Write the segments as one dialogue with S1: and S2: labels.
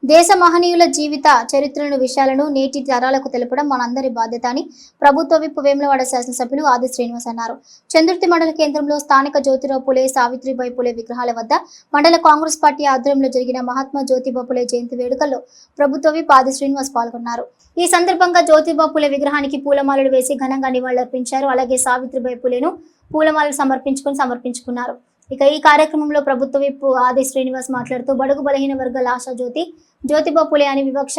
S1: దేశ మహనీయుల జీవిత చరిత్రలను విషయాలను నేటి తరాలకు తెలపడం మనందరి బాధ్యత అని ప్రభుత్వ విప్ వేములవాడ శాసనసభ్యులు ఆది శ్రీనివాస్ అన్నారు. చందుర్తి మండల కేంద్రంలో స్థానిక జ్యోతిరావు పులే, సావిత్రిబాయి పులే విగ్రహాల వద్ద మండల కాంగ్రెస్ పార్టీ ఆధ్వర్యంలో జరిగిన మహాత్మా జ్యోతిబా పులే జయంతి వేడుకల్లో ప్రభుత్వ విప్ ఆది శ్రీనివాస్ పాల్గొన్నారు. ఈ సందర్భంగా జ్యోతిబా పులే విగ్రహానికి పూలమాలలు వేసి ఘనంగా నివాళులర్పించారు. అలాగే సావిత్రిబాయి పులేను పూలమాలలు సమర్పించుకున్నారు. ఇక ఈ కార్యక్రమంలో ప్రభుత్వ విప్ ఆది శ్రీనివాస్ మాట్లాడుతూ బడుగు బలహీన వర్గాల ఆశాజ్యోతి జ్యోతిబా పులే అని వివక్ష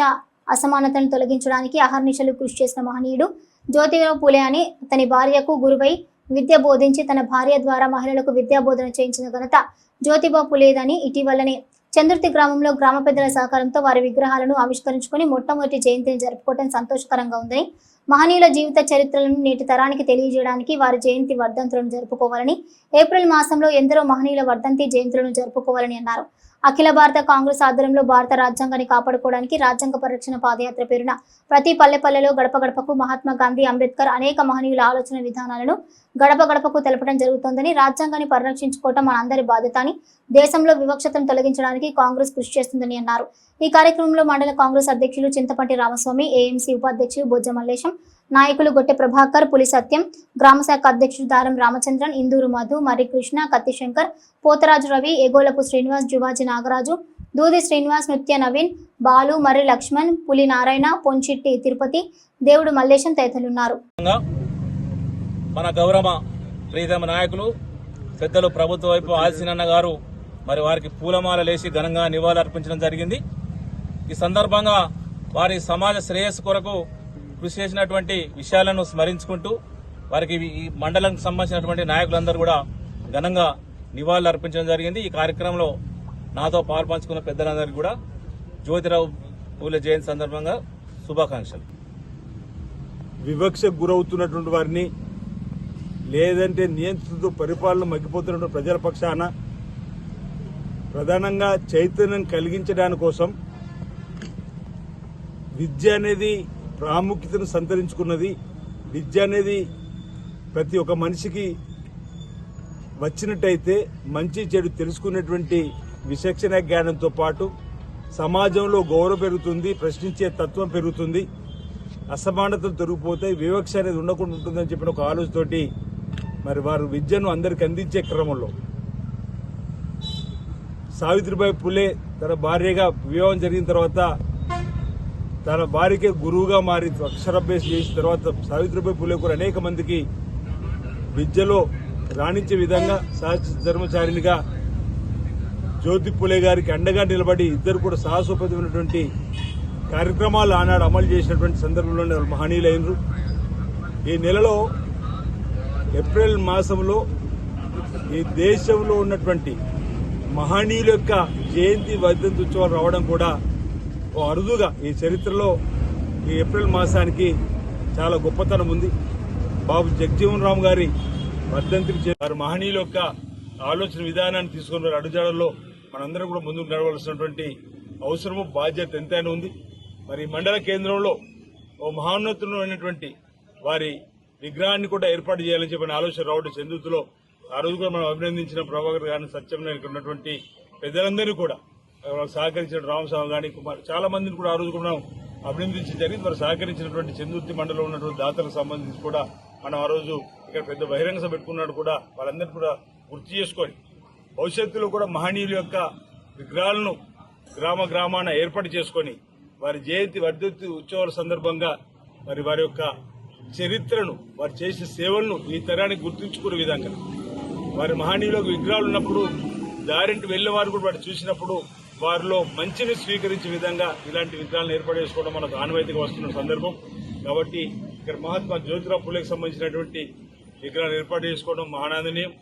S1: అసమానతను తొలగించడానికి అహర్నిశలు కృషి చేసిన మహనీయుడు జ్యోతిరావు పులే అని అతని భార్యకు గురువై విద్య బోధించి తన భార్య ద్వారా మహిళలకు విద్యా బోధన చేయించిన ఘనత జ్యోతిబా పులేదని ఇటీవలనే చందుర్తి గ్రామంలో గ్రామ పెద్దల సహకారంతో వారి విగ్రహాలను ఆవిష్కరించుకుని మొట్టమొదటి జయంతిని జరుపుకోవడం సంతోషకరంగా ఉందని, మహనీయుల జీవిత చరిత్రలను నేటి తరానికి తెలియజేయడానికి వారి జయంతి వర్ధంతులను జరుపుకోవాలని, ఏప్రిల్ మాసంలో ఎందరో మహనీయుల వర్ధంతి జయంతులను జరుపుకోవాలని అన్నారు. అఖిల భారత కాంగ్రెస్ ఆధ్వర్యంలో భారత రాజ్యాంగాన్ని కాపాడుకోవడానికి రాజ్యాంగ పరిరక్షణ పాదయాత్ర పేరున ప్రతి పల్లెపల్లెలో గడప గడపకు మహాత్మా గాంధీ, అంబేద్కర్ అనేక మహనీయుల ఆలోచన విధానాలను గడప గడపకు తెలపడం జరుగుతోందని, రాజ్యాంగాన్ని పరిరక్షించుకోవటం మనందరి బాధ్యత అని, దేశంలో వివక్షతను తొలగించడానికి కాంగ్రెస్ కృషి చేస్తుందని అన్నారు. ఈ కార్యక్రమంలో మండల కాంగ్రెస్ అధ్యక్షులు చింతపంటి రామస్వామి, ఏఎంసీ ఉపాధ్యక్షులు బొజ్జ మల్లేశం, నాయకులు గొట్టె ప్రభాకర్, పులి సత్యం, గ్రామశాఖ అధ్యక్షుడు దారం రామచంద్రన్, ఇందూరు మధు, మరి కృష్ణ, కత్తి శంకర్, పోతరాజు రవి, ఎగోలపు శ్రీనివాస్, జువాజీ నాగరాజు, దూది శ్రీనివాస్, నృత్య నవీన్, బాలు, మర్రి లక్ష్మణ్, పులి నారాయణ, పొంచిట్టి తిరుపతి, దేవుడు మల్లేశం తదితరులున్నారు.
S2: మన గౌరవ ప్రీతమ నాయకులు పెద్దలు ప్రభుత్వ వైపు ఆదిశీనన్న గారు మరి వారికి పూలమాలలేసి ఘనంగా నివాళులు అర్పించడం జరిగింది. ఈ సందర్భంగా వారి సమాజ శ్రేయస్సు కొరకు కృషి చేసినటువంటి విషయాలను స్మరించుకుంటూ వారికి ఈ మండలానికి సంబంధించినటువంటి నాయకులందరూ కూడా ఘనంగా నివాళులు అర్పించడం జరిగింది. ఈ కార్యక్రమంలో నాతో పాల్పంచుకున్న పెద్దలందరికీ కూడా జ్యోతిరావు పూలే జయంతి సందర్భంగా శుభాకాంక్షలు.
S3: వివక్షకు గురవుతున్నటువంటి వారిని లేదంటే నియంత్రిత పరిపాలన మగ్గిపోతున్నటువంటి ప్రజల పక్షాన ప్రధానంగా చైతన్యం కలిగించడానికి కోసం విద్య అనేది ప్రాముఖ్యతను సంతరించుకున్నది. విద్య అనేది ప్రతి ఒక్క మనిషికి వచ్చినట్టయితే మంచి చెడు తెలుసుకునేటువంటి విచక్షణ జ్ఞానంతో పాటు సమాజంలో గౌరవం పెరుగుతుంది, ప్రశ్నించే తత్వం పెరుగుతుంది, అసమానతలు తొలగిపోతాయి, వివక్ష అనేది ఉండకుండా ఉంటుందని చెప్పిన ఒక ఆలోచనతోటి మరి వారు విద్యను అందరికి అందించే క్రమంలో సావిత్రిబాయి పులే తన భార్యగా వివాహం జరిగిన తర్వాత తన భార్యకే గురువుగా మారి అక్షరాభ్యాసం చేసిన తర్వాత సావిత్రిబాయి పులే కూడా అనేక మందికి విద్యలో రాణించే విధంగా సహజ ధర్మచారినిగా జ్యోతి పులే గారికి అండగా నిలబడి ఇద్దరు కూడా సాహసోపేతమైనటువంటి కార్యక్రమాలు ఆనాడు అమలు చేసినటువంటి సందర్భంలోనే మహనీయులైనరు. ఈ నెలలో ఏప్రిల్ మాసంలో ఈ దేశంలో ఉన్నటువంటి మహనీయుల యొక్క జయంతి వర్ధంతి ఉత్సవాలు రావడం కూడా ఓ అరుదుగా ఈ చరిత్రలో ఈ ఏప్రిల్ మాసానికి చాలా గొప్పతనం ఉంది. బాబు జగజీవన్ రామ్ గారి వర్ధంతిని వారి మహనీయుల యొక్క ఆలోచన విధానాన్ని తీసుకుని వారి అడుగుజాడల్లో మనందరం కూడా ముందుకు నడవలసినటువంటి అవసరము, బాధ్యత ఎంతైనా ఉంది. మరి మండల కేంద్రంలో ఓ మహోన్నతులు అయినటువంటి వారి విగ్రహాన్ని కూడా ఏర్పాటు చేయాలని చెప్పిన ఆలోచన రావడం చందుతులో ఆ రోజు కూడా మనం అభినందించిన ప్రభాకర్ గారిని, సత్యనారాయణ ఉన్నటువంటి పెద్దలందరినీ కూడా సహకరించిన రామస్వామి గాని చాలా మందిని కూడా ఆ రోజు కూడా మనం అభినందించి జరిగింది. మరి సహకరించినటువంటి చందుర్తి మండలంలో ఉన్నటువంటి దాతలకు సంబంధించి కూడా మనం ఆ రోజు ఇక్కడ పెద్ద బహిరంగ సభ పెట్టుకున్నాడు కూడా వాళ్ళందరినీ కూడా గుర్తు చేసుకొని భవిష్యత్తులో కూడా మహనీయుల యొక్క విగ్రహాలను గ్రామ గ్రామాన ఏర్పాటు చేసుకొని వారి జయంతి వర్ధంతి ఉత్సవాల సందర్భంగా మరి వారి యొక్క చరిత్రను, వారు చేసే సేవలను ఈ తరానికి గుర్తుంచుకునే విధంగా వారి మహనీయులకు విగ్రహాలు ఉన్నప్పుడు దారింటి వెళ్లే వారు కూడా వారు చూసినప్పుడు వారిలో మంచిని స్వీకరించే విధంగా ఇలాంటి విగ్రహాలను ఏర్పాటు చేసుకోవడం మనకు ఆనవాయితీగా వస్తున్న సందర్భం. కాబట్టి ఇక్కడ మహాత్మా జ్యోతిరావు పులేకి సంబంధించినటువంటి విగ్రహాలు ఏర్పాటు చేసుకోవడం మహానందనీయం.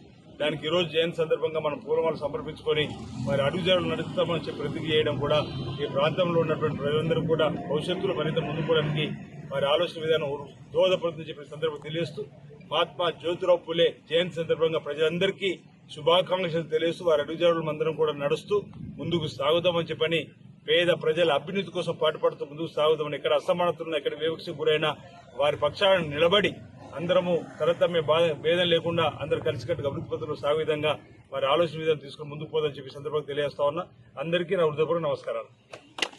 S3: దానికి ఈ రోజు జయంతి సందర్భంగా మనం పూలమాలు సమర్పించుకొని వారి అడుగుజాడలు నడుస్తామని చెప్పి ప్రతిజ్ఞ చేయడం కూడా ఈ ప్రాంతంలో ఉన్నటువంటి ప్రజలందరూ కూడా భవిష్యత్తులో మరింత ముందుకోవడానికి వారి ఆలోచన విధానం దోహదపడుతుందని చెప్పిన సందర్భం తెలియజేస్తూ మహాత్మా జ్యోతిరావు పులే జయంతి సందర్భంగా ప్రజలందరికీ శుభాకాంక్షలు తెలియజేస్తూ వారి అడుగుజాడలు అందరం కూడా నడుస్తూ ముందుకు సాగుదామని చెప్పని పేద ప్రజల అభ్యున్నతి కోసం పాటుపడుతూ ముందుకు సాగుదామని, ఎక్కడ అసమానతలను, ఎక్కడ వివక్షకు గురైనా వారి పక్షాలను నిలబడి అందరము తరతమ్య భేదం లేకుండా అందరూ కలిసికట్టుగా అభివృద్ధి పథంలో సాగు విధంగా వారి ఆలోచన విధానం తీసుకుని ముందుకు పోదని చెప్పి సందర్భంగా తెలియజేస్తా ఉన్నా. అందరికీ నా హృదయపూర్వక నమస్కారాలు.